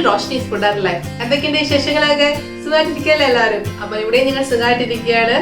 Roshni's food life. എന്തൊക്കെയുണ്ട് വിശേഷങ്ങളൊക്കെ? സുഖമായിട്ടിരിക്കുകയല്ലേ എല്ലാവരും? അപ്പോൾ ഇവിടെ നിങ്ങൾ സുഖമായിട്ടിരിക്കുകയാണ്.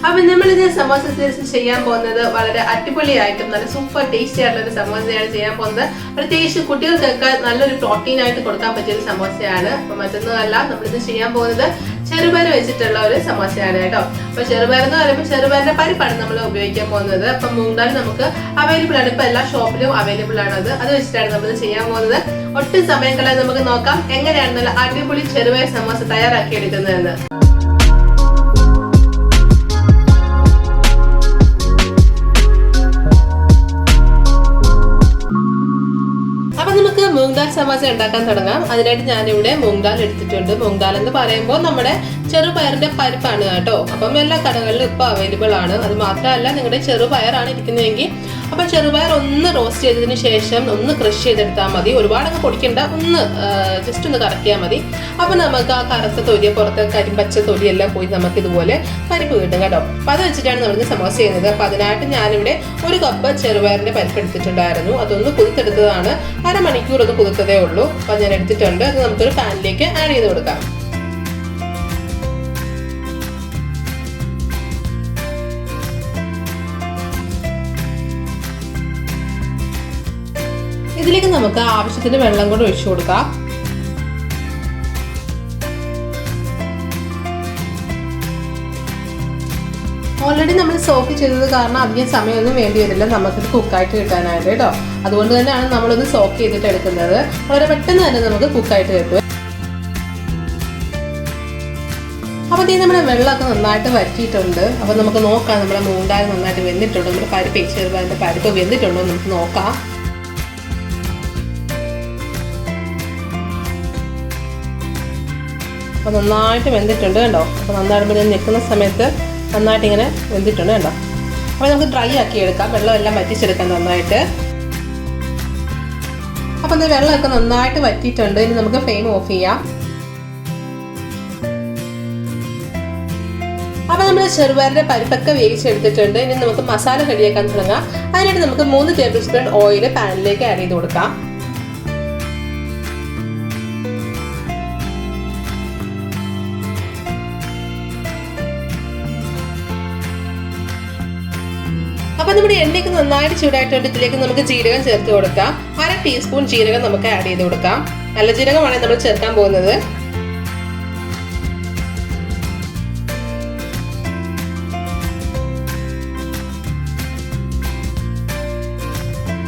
അപ്പോൾ നമ്മൾ ഇന്ന് സമോസ സീരീസ് ചെയ്യാൻ പോകുന്നത് വളരെ അടിപൊളിയായിട്ടും നല്ല സൂപ്പർ ടേസ്റ്റി ആയിട്ടുള്ള ഒരു സമോസയാണ് ചെയ്യാൻ പോകുന്നത്. പ്രത്യേകിച്ച് കുട്ടികൾക്കൊക്കെ നല്ലൊരു പ്രോട്ടീൻ ആയിട്ട് കൊടുക്കാൻ പറ്റിയ ഒരു സമോസയാണ്. അപ്പോൾ മറ്റൊന്നുമല്ല, നമ്മളിത് ചെയ്യാൻ പോകുന്നത് ചെറുപയർ വെച്ചിട്ടുള്ള ഒരു സമോസയാണ് കേട്ടോ. അപ്പോൾ ചെറുപയർ എന്ന് പറയുമ്പോൾ ചെറുപയറിന്റെ പരിപ്പാണ് നമ്മൾ ഉപയോഗിക്കാൻ പോകുന്നത്. അപ്പം മൂങ് ദാൽ നമുക്ക് അവൈലബിൾ ആണ്, ഇപ്പൊ എല്ലാ ഷോപ്പിലും അവൈലബിൾ ആണ്. അത് വെച്ചിട്ടാണ് നമ്മൾ ചെയ്യാൻ പോകുന്നത്. ഒട്ടും സമയം കളയാതെ നമുക്ക് നോക്കാം എങ്ങനെയാണ് നല്ല അടിപൊളി ചെറുപയർ സമോസ തയ്യാറാക്കി എടുക്കുന്നതെന്ന്. മൂങ് ദാൽ സമോസ ഉണ്ടാക്കാൻ തുടങ്ങാം. അതിനായിട്ട് ഞാനിവിടെ മൂങ് ദാൽ എടുത്തിട്ടുണ്ട്. മൂങ് ദാൽ എന്ന് പറയുമ്പോൾ നമ്മുടെ ചെറുപയറിന്റെ പരിപ്പാണ് കേട്ടോ. അപ്പം എല്ലാ കടകളിലും ഇപ്പോൾ അവൈലബിൾ ആണ്. അത് മാത്രമല്ല, നിങ്ങളുടെ ചെറുപയറാണ് ഇരിക്കുന്നതെങ്കിൽ അപ്പം ചെറുപയർ ഒന്ന് റോസ്റ്റ് ചെയ്തതിന് ശേഷം ഒന്ന് ക്രഷ് ചെയ്തെടുത്താൽ മതി. ഒരുപാടങ്ങ് പൊടിക്കണ്ട, ഒന്ന് ജസ്റ്റ് ഒന്ന് കറക്കിയാൽ മതി. അപ്പം നമുക്ക് ആ കറുത്ത തൊലി, പുറത്തെ കരിമ്പച്ച തൊലിയെല്ലാം പോയി നമുക്ക് ഇതുപോലെ പരിപ്പ് കിട്ടും കേട്ടോ. അപ്പം അത് വെച്ചിട്ടാണ് നമ്മൾ സമോസ ചെയ്യുന്നത്. അപ്പം അതിനായിട്ട് ഞാനിവിടെ 1 കപ്പ് ചെറുപയറിന്റെ പരിപ്പ് എടുത്തിട്ടുണ്ടായിരുന്നു. അതൊന്ന് കുതിർത്തെടുത്തതാണ്. അരമണിക്കൂർ അത് കുതിർത്തതേ ഉള്ളൂ. അപ്പം ഞാൻ എടുത്തിട്ടുണ്ട്. അത് നമുക്കൊരു പാനിലേക്ക് ആഡ് ചെയ്ത് കൊടുക്കാം. ഇതിലേക്ക് നമുക്ക് ആവശ്യത്തിന് വെള്ളം കൂടെ ഒഴിച്ചു കൊടുക്കാം. ഓൾറെഡി നമ്മൾ സോക്ക് ചെയ്തത് കാരണം അധികം സമയമൊന്നും വേണ്ടി വരില്ല നമുക്കിത് കുക്കായിട്ട് കിട്ടാനായിട്ട് കേട്ടോ. അതുകൊണ്ട് തന്നെയാണ് നമ്മളൊന്ന് സോക്ക് ചെയ്തിട്ട് എടുക്കുന്നത്. വളരെ പെട്ടെന്ന് തന്നെ നമുക്ക് കുക്കായിട്ട് കിട്ടും. അപ്പോൾ ഈ നമ്മുടെ വെള്ളമൊക്കെ നന്നായിട്ട് വറ്റിയിട്ടുണ്ട്. അപ്പോൾ നമുക്ക് നോക്കാം നമ്മുടെ മൂങ് ദാൽ നന്നായിട്ട് വെന്തിട്ടുണ്ടോ, നമ്മുടെ പരിപ്പ് ചെറുപയറിന്റെ പരിപ്പ് വെന്തിട്ടുണ്ടോ നമുക്ക് നോക്കാം. അപ്പോൾ നന്നായിട്ട് വെന്തിട്ടുണ്ട് കണ്ടോ. അപ്പോൾ നന്നായിട്ട് ഞാൻ നിൽക്കുന്ന സമയത്ത് നന്നായിട്ട് ഇങ്ങനെ വെന്തിട്ടുണ്ട് കണ്ടോ. അപ്പോൾ നമുക്ക് ഡ്രൈ ആക്കി എടുക്കാം, വെള്ളമെല്ലാം വറ്റിച്ചെടുക്കാം നന്നായിട്ട്. അപ്പോൾ ഇത് വെള്ളമൊക്കെ നന്നായിട്ട് വറ്റിയിട്ടുണ്ട്. ഇനി നമുക്ക് ഫ്ലെയിം ഓഫ് ചെയ്യാം. അപ്പോൾ നമ്മൾ ചെറുപയറിന്റെ പരിപ്പൊക്കെ വേവിച്ചെടുത്തിട്ടുണ്ട്. ഇനി നമുക്ക് മസാല റെഡിയാക്കാൻ തുടങ്ങാം. അതിനായിട്ട് നമുക്ക് 3 ടേബിൾ സ്പൂൺ ഓയിൽ പാനിലേക്ക് ആഡ് ചെയ്ത് കൊടുക്കാം. അപ്പോൾ നമ്മുടെ എണ്ണയ്ക്ക് നന്നായിട്ട് ചൂടായിട്ടുണ്ട്. ഇതിലേക്ക് നമുക്ക് ജീരകം ചേർത്ത് കൊടുക്കാം. 1/2 ടീസ്പൂൺ ജീരകം നമുക്ക് ആഡ് ചെയ്ത് കൊടുക്കാം. നല്ല ജീരകമാണ് നമ്മൾ ചേർക്കാൻ പോകുന്നത്.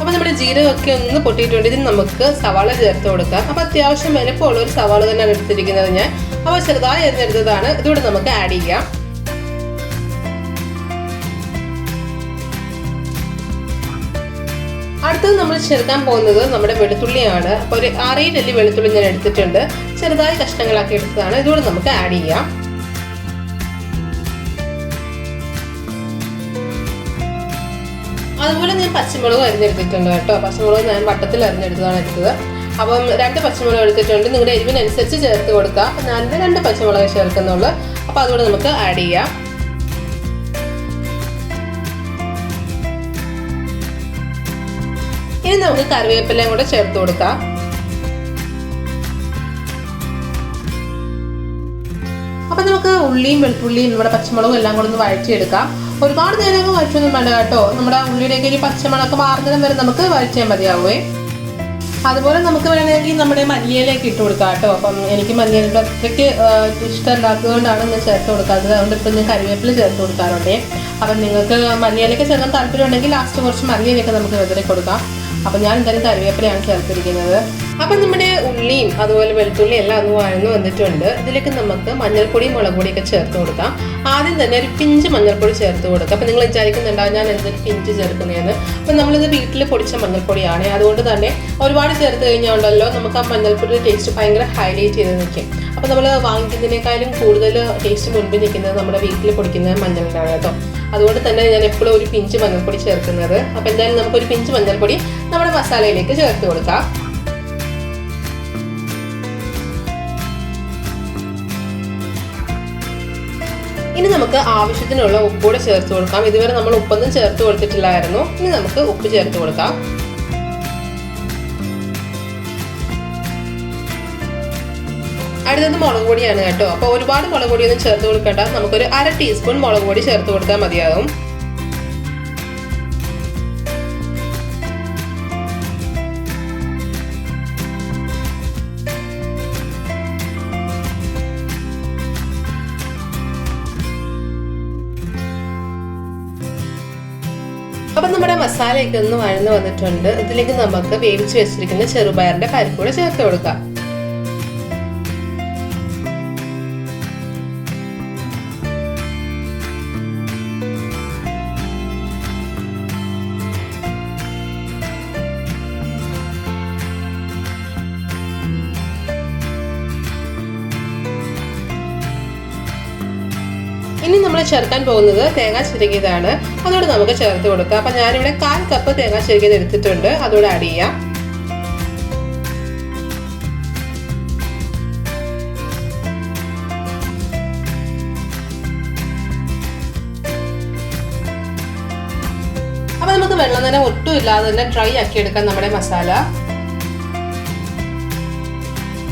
അപ്പോൾ നമ്മുടെ ജീരകമൊക്കെ ഒന്ന് പൊട്ടിയിട്ടുണ്ട്. ഇതിന് നമുക്ക് സവാള ചേർത്ത് കൊടുക്കാം. അപ്പോൾ അത്യാവശ്യം വലുപ്പമുള്ള ഒരു സവാള തന്നെയാണ് എടുത്തിരിക്കുന്നത് ഞാൻ. അപ്പോൾ ചെറുതായി അരിഞ്ഞെടുത്തതാണ്. ഇതോടെ നമുക്ക് ആഡ് ചെയ്യാം. അടുത്തത് നമ്മൾ ചേർക്കാൻ പോകുന്നത് നമ്മുടെ വെളുത്തുള്ളിയാണ്. അപ്പോൾ ഒരു 6-7 അല്ലി വെളുത്തുള്ളി ഞാൻ എടുത്തിട്ടുണ്ട്. ചെറുതായി കഷ്ണങ്ങളാക്കി എടുത്തതാണ്. ഇതുകൂടെ നമുക്ക് ആഡ് ചെയ്യാം. അതുപോലെ ഞാൻ പച്ചമുളക് അരിഞ്ഞെടുത്തിട്ടുണ്ട് കേട്ടോ. പച്ചമുളക് ഞാൻ വട്ടത്തിൽ അരിഞ്ഞെടുത്തതാണ് എടുത്തത്. അപ്പം 2 പച്ചമുളക് എടുത്തിട്ടുണ്ട്. നിങ്ങളുടെ എരിവിനനുസരിച്ച് ചേർത്ത് കൊടുക്കുക. അപ്പം ഞാൻ 2 പച്ചമുളക് ചേർക്കുന്നുള്ളൂ. അപ്പോൾ അതുകൂടെ നമുക്ക് ആഡ് ചെയ്യാം. ഇനി നമുക്ക് കറിവേപ്പിലയും കൂടെ ചേർത്ത് കൊടുക്കാം. അപ്പൊ നമുക്ക് ഉള്ളിയും വെളുത്തുള്ളിയും നമ്മുടെ പച്ചമുളകും എല്ലാം കൂടെ ഒന്ന് വഴറ്റിയെടുക്കാം. ഒരുപാട് നേരം വഴറ്റൊന്നും വേണ്ട കേട്ടോ. നമ്മുടെ ഉള്ളിയുടെയൊക്കെ ഒരു പച്ചമുളക് മാറുന്നതിനും വരെ നമുക്ക് വഴറ്റിയാൽ മതിയാവുമേ. അതുപോലെ നമുക്ക് വേണമെങ്കിൽ നമ്മുടെ മല്ലിയിലേക്ക് ഇട്ട് കൊടുക്കാം കേട്ടോ. അപ്പം എനിക്ക് മല്ലിയില അത്രയ്ക്ക് ഇഷ്ടമല്ലാത്തത് കൊണ്ടാണ് ഞാൻ ചേർത്ത് കൊടുക്കാത്തത്. അതുകൊണ്ട് ഇപ്പം ഞാൻ കറിവേപ്പില ചേർത്ത് കൊടുക്കാറുണ്ടേ. അപ്പം നിങ്ങൾക്ക് മല്ലിയിലൊക്കെ ചേർക്കാൻ താല്പര്യം ഉണ്ടെങ്കിൽ ലാസ്റ്റ് കുറച്ച് മല്ലിയിലൊക്കെ നമുക്ക് വെതറി കൊടുക്കാം. അപ്പം ഞാൻ എന്തായാലും കറിവേപ്പിലയാണ് ചേർത്തിരിക്കുന്നത്. അപ്പം നമ്മുടെ ഉള്ളിയും അതുപോലെ വെളുത്തുള്ളി എല്ലാം ഒന്ന് വഴന്നു വന്നിട്ടുണ്ട്. ഇതിലേക്ക് നമുക്ക് മഞ്ഞൾപ്പൊടിയും മുളക് പൊടിയൊക്കെ ചേർത്ത് കൊടുക്കാം. ആദ്യം തന്നെ ഒരു പിഞ്ച് മഞ്ഞൾപ്പൊടി ചേർത്ത് കൊടുക്കാം. അപ്പം നിങ്ങൾ വിചാരിക്കുന്നുണ്ടാവും ഞാൻ എന്തൊരു പിഞ്ച് ചേർക്കുന്നതെന്ന്. അപ്പം നമ്മളിത് വീട്ടിൽ പൊടിച്ച മഞ്ഞൾപ്പൊടിയാണ്. അതുകൊണ്ട് തന്നെ ഒരുപാട് ചേർത്ത് കഴിഞ്ഞാൽ നമുക്ക് ആ മഞ്ഞൾപ്പൊടിയുടെ ടേസ്റ്റ് ഭയങ്കര ഹൈലൈറ്റ് ചെയ്ത് നിൽക്കും. അപ്പം നമ്മൾ വാങ്ങിക്കുന്നതിനേക്കാളും കൂടുതൽ ടേസ്റ്റ് മുൻപിൽ നിൽക്കുന്നത് നമ്മുടെ വീട്ടിൽ പൊടിക്കുന്ന മഞ്ഞളിനാണ് കേട്ടോ. അതുകൊണ്ട് തന്നെ ഞാൻ എപ്പോഴും ഒരു പിഞ്ച് മഞ്ഞൾപ്പൊടി ചേർക്കുന്നത്. അപ്പം എന്തായാലും നമുക്കൊരു പിഞ്ച് മഞ്ഞൾപ്പൊടി നമ്മുടെ മസാലയിലേക്ക് ചേർത്ത് കൊടുക്കാം. ഇനി നമുക്ക് ആവശ്യത്തിനുള്ള ഉപ്പ് കൂടെ ചേർത്ത് കൊടുക്കാം. ഇതുവരെ നമ്മൾ ഉപ്പൊന്നും ചേർത്ത് കൊടുത്തിട്ടില്ലായിരുന്നു. ഇനി നമുക്ക് ഉപ്പ് ചേർത്ത് കൊടുക്കാം. അടുത്തത് മുളക് പൊടിയാണ് കേട്ടോ. അപ്പോൾ ഒരുപാട് മുളക് പൊടിയൊന്നും ചേർത്ത് കൊടുക്കേണ്ട, നമുക്കൊരു 1/2 ടീസ്പൂൺ മുളക് പൊടി ചേർത്ത് കൊടുത്താൽ മതിയാകും. അപ്പം നമ്മുടെ മസാലയൊക്കെ ഒന്ന് വഴന്ന് വന്നിട്ടുണ്ട്. ഇതിലേക്ക് നമുക്ക് വേവിച്ച് വെച്ചിരിക്കുന്ന ചെറുപയറിന്റെ പരിപ്പ് കൂടെ ചേർത്ത് കൊടുക്കാം. ഇനി നമ്മൾ ചേർക്കാൻ പോകുന്നത് തേങ്ങ ചിരകിയതാണ്. അതോടെ നമുക്ക് ചേർത്ത് കൊടുക്കാം. അപ്പം ഞാനിവിടെ 1/4 കപ്പ് തേങ്ങ ചിരകിയത് എടുത്തിട്ടുണ്ട്. അതോടെ ആഡ് ചെയ്യാം. അപ്പം നമുക്ക് വെള്ളം തന്നെ ഒട്ടും ഇല്ലാതെ തന്നെ ഡ്രൈ ആക്കി എടുക്കാം നമ്മുടെ മസാല.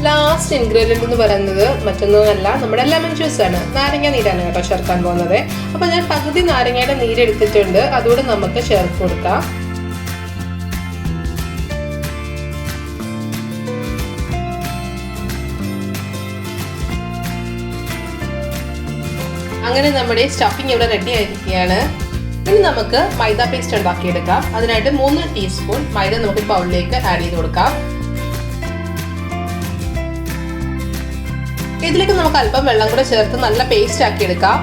ലാസ്റ്റ് ഇൻഗ്രീഡിയൻറ്റ് എന്ന് പറയുന്നത് മറ്റൊന്നുമല്ല, നമ്മുടെ ലെമൺ ജ്യൂസ് ആണ്. നാരങ്ങ നീരാണ് കേട്ടോ ചേർക്കാൻ പോകുന്നത്. അപ്പോൾ ഞാൻ പകുതി നാരങ്ങയുടെ നീരെടുത്തിട്ടുണ്ട്. അതുകൂടെ നമുക്ക് ചേർത്ത് കൊടുക്കാം. അങ്ങനെ നമ്മുടെ സ്റ്റഫിങ് ഇവിടെ റെഡി ആയിരിക്കുകയാണ്. ഇനി നമുക്ക് മൈദ പേസ്റ്റ് ഉണ്ടാക്കിയെടുക്കാം. അതിനായിട്ട് 3 ടീസ്പൂൺ മൈദ നമുക്ക് ബൗളിലേക്ക് ആഡ് ചെയ്ത് കൊടുക്കാം. ഇതിലേക്ക് നമുക്ക് അല്പം വെള്ളം കൂടെ ചേർത്ത് നല്ല പേസ്റ്റ് ആക്കി എടുക്കാം.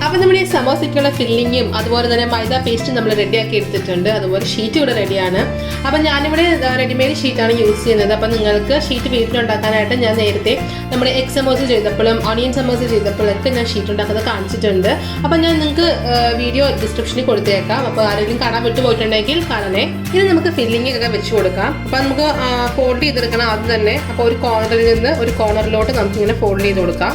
അപ്പം നമ്മുടെ ഈ സമോസയ്ക്കുള്ള ഫില്ലിങ്ങും അതുപോലെ തന്നെ മൈദ പേസ്റ്റും നമ്മൾ റെഡിയാക്കി എടുത്തിട്ടുണ്ട്. അതുപോലെ ഷീറ്റ് ഇവിടെ റെഡിയാണ്. അപ്പം ഞാനിവിടെ റെഡിമെയ്ഡ് ഷീറ്റാണ് യൂസ് ചെയ്യുന്നത്. അപ്പം നിങ്ങൾക്ക് ഷീറ്റ് വീട്ടിലുണ്ടാക്കാനായിട്ട് ഞാൻ നേരത്തെ നമ്മുടെ എഗ് സമോസ ചെയ്തപ്പോഴും ഓണിയൻ സമോസ ചെയ്തപ്പോഴൊക്കെ ഞാൻ ഷീറ്റ് ഉണ്ടാക്കുന്നത് കാണിച്ചിട്ടുണ്ട്. അപ്പം ഞാൻ നിങ്ങൾക്ക് വീഡിയോ ഡിസ്ക്രിപ്ഷനിൽ കൊടുത്തേക്കാം. അപ്പോൾ ആരെങ്കിലും കാണാൻ വിട്ടുപോയിട്ടുണ്ടെങ്കിൽ കാണണേ. ഇനി നമുക്ക് ഫില്ലിംഗ് ഒക്കെ വെച്ച് കൊടുക്കാം. അപ്പം നമുക്ക് ഫോൾഡ് ചെയ്തെടുക്കണം ആദ്യം തന്നെ. അപ്പോൾ ഒരു കോർണറിൽ നിന്ന് ഒരു കോർണറിലോട്ട് നമുക്കിങ്ങനെ ഫോൾഡ് ചെയ്ത് കൊടുക്കാം.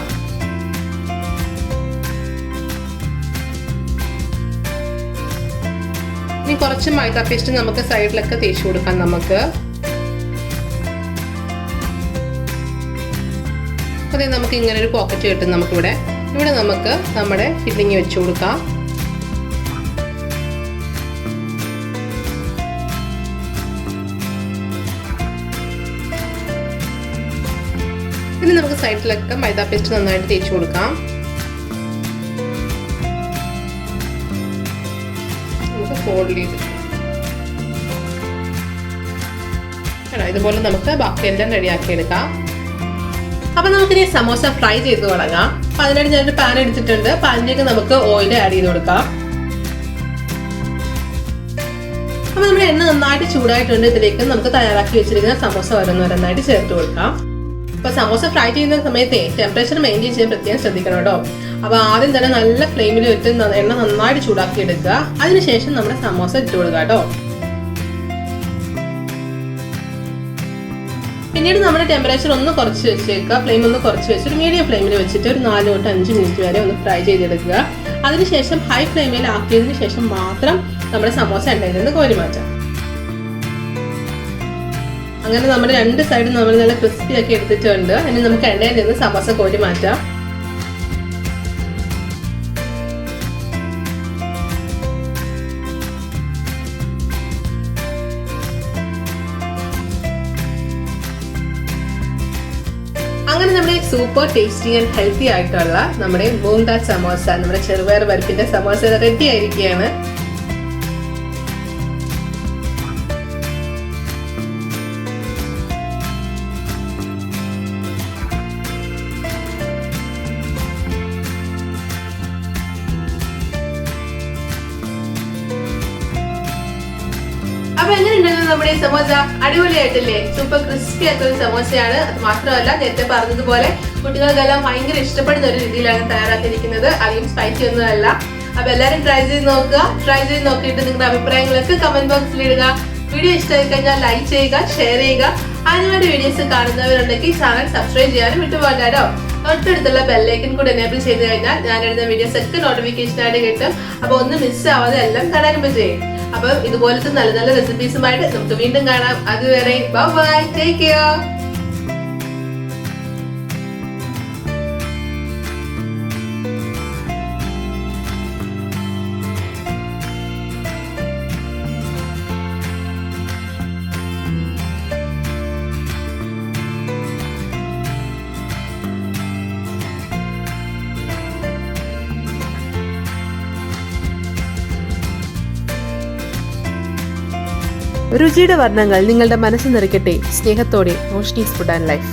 ഇനി കുറച്ച് മൈദ പേസ്റ്റ് നമുക്ക് സൈഡിലൊക്കെ തേച്ച് കൊടുക്കാം. നമുക്ക് അതെ, നമുക്ക് ഇങ്ങനെ ഒരു പോക്കറ്റ് കിട്ടും. നമുക്കിവിടെ നമുക്ക് നമ്മുടെ ഫില്ലിങ് വെച്ച് കൊടുക്കാം. ഇനി നമുക്ക് സൈഡിലൊക്കെ മൈദ പേസ്റ്റ് നന്നായിട്ട് തേച്ച് കൊടുക്കാം. ഫോൾഡ് ചെയ്ത് ഇതുപോലെ നമുക്ക് ബാക്കിയെല്ലാം റെഡിയാക്കി എടുക്കാം. അപ്പം നമുക്കിനി സമോസ ഫ്രൈ ചെയ്ത് തുടങ്ങാം. അപ്പം അതിനായിട്ട് ഞാനൊരു പാൻ എടുത്തിട്ടുണ്ട്. പാനിലേക്ക് നമുക്ക് ഓയിൽ ആഡ് ചെയ്ത് കൊടുക്കാം. അപ്പം നമ്മുടെ എണ്ണ നന്നായിട്ട് ചൂടായിട്ടുണ്ട്. ഇതിലേക്ക് നമുക്ക് തയ്യാറാക്കി വെച്ചിരിക്കുന്ന സമോസ ഓരോന്നോരോന്നായിട്ട് ചേർത്ത് കൊടുക്കാം. അപ്പോൾ സമോസ ഫ്രൈ ചെയ്യുന്ന സമയത്ത് ടെമ്പറേച്ചർ മെയിൻറ്റെയിൻ ചെയ്യാൻ പ്രത്യേകം ശ്രദ്ധിക്കണം കേട്ടോ. അപ്പോൾ ആദ്യം തന്നെ നല്ല ഫ്ലെയിമിൽ ഇട്ട് എണ്ണ നന്നായിട്ട് ചൂടാക്കി എടുക്കുക. അതിനുശേഷം നമ്മുടെ സമോസ ഇട്ട് കൊടുക്കുക കേട്ടോ. പിന്നീട് നമ്മുടെ ടെമ്പറേച്ചർ ഒന്ന് കുറച്ച് വെച്ചേക്കുക. ഫ്ലെയിം ഒന്ന് കുറച്ച് വെച്ചിട്ട് മീഡിയം ഫ്ലെയിമിൽ വെച്ചിട്ട് ഒരു 4 തൊട്ട് 5 മിനിറ്റ് വരെ ഒന്ന് ഫ്രൈ ചെയ്തെടുക്കുക. അതിനുശേഷം ഹൈ ഫ്ലെയിമിൽ ആക്കിയതിന് ശേഷം മാത്രം നമ്മുടെ സമോസ എണ്ണയിൽ നിന്ന് കോരി മാറ്റാം. അങ്ങനെ നമ്മുടെ 2 സൈഡും നമ്മൾ നല്ല ക്രിസ്പി ആക്കി എടുത്തിട്ടുണ്ട്. ഇനി നമുക്ക് എണ്ണയിൽ നിന്ന് സമോസ കോരി മാറ്റാം. അങ്ങനെ നമ്മുടെ സൂപ്പർ ടേസ്റ്റി ആൻഡ് ഹെൽത്തി ആയിട്ടുള്ള നമ്മുടെ മൂങ് ദാൽ സമോസ, നമ്മുടെ ചെറുപയർ പരിപ്പിന്റെ സമോസ റെഡി ആയിരിക്കുകയാണ്. അപ്പൊ എങ്ങനെയുണ്ടായിരുന്നു നമ്മുടെ സമോസ? അടിപൊളിയായിട്ടില്ലേ? സൂപ്പർ ക്രിസ്പി ആയിട്ടൊരു സമോസയാണ്. അത് മാത്രമല്ല, നേരത്തെ പറഞ്ഞതുപോലെ കുട്ടികൾക്കെല്ലാം ഭയങ്കര ഇഷ്ടപ്പെടുന്ന ഒരു രീതിയിലാണ് തയ്യാറാക്കിയിരിക്കുന്നത്. അധികം സ്പൈസി ഒന്നും അല്ല. അപ്പൊ എല്ലാവരും ട്രൈ ചെയ്ത് നോക്കുക. ട്രൈ ചെയ്ത് നോക്കിയിട്ട് നിങ്ങളുടെ അഭിപ്രായങ്ങളൊക്കെ കമന്റ് ബോക്സിൽ ഇടുക. വീഡിയോ ഇഷ്ടമായി കഴിഞ്ഞാൽ ലൈക്ക് ചെയ്യുക, ഷെയർ ചെയ്യുക. അതിനുവേണ്ടി വീഡിയോസ് കാണുന്നവരുണ്ടെങ്കിൽ ചാനൽ സബ്സ്ക്രൈബ് ചെയ്യാനും വിട്ടുപോകട്ടോ. തൊട്ടടുത്തുള്ള ബെല്ലൈക്കൻ കൂടെ എനേബിൾ ചെയ്ത് കഴിഞ്ഞാൽ ഞാൻ ഇടുന്ന വീഡിയോസ് ഒക്കെ നോട്ടിഫിക്കേഷൻ ആയിട്ട് കിട്ടും. അപ്പോൾ ഒന്നും മിസ് ആവാതെ എല്ലാം കാണാനും ചെയ്യും. അപ്പം ഇതുപോലത്തെ നല്ല നല്ല റെസിപ്പീസുമായിട്ട് നമുക്ക് വീണ്ടും കാണാം. അതുവരെ ബൈ, ടേക്ക് കെയർ. രുചിയുടെ വർണ്ണങ്ങൾ നിങ്ങളുടെ മനസ്സ് നിറയ്ക്കട്ടെ. സ്നേഹത്തോടെ റോഷ്നീസ് ഫുഡ് ആൻഡ് ലൈഫ്.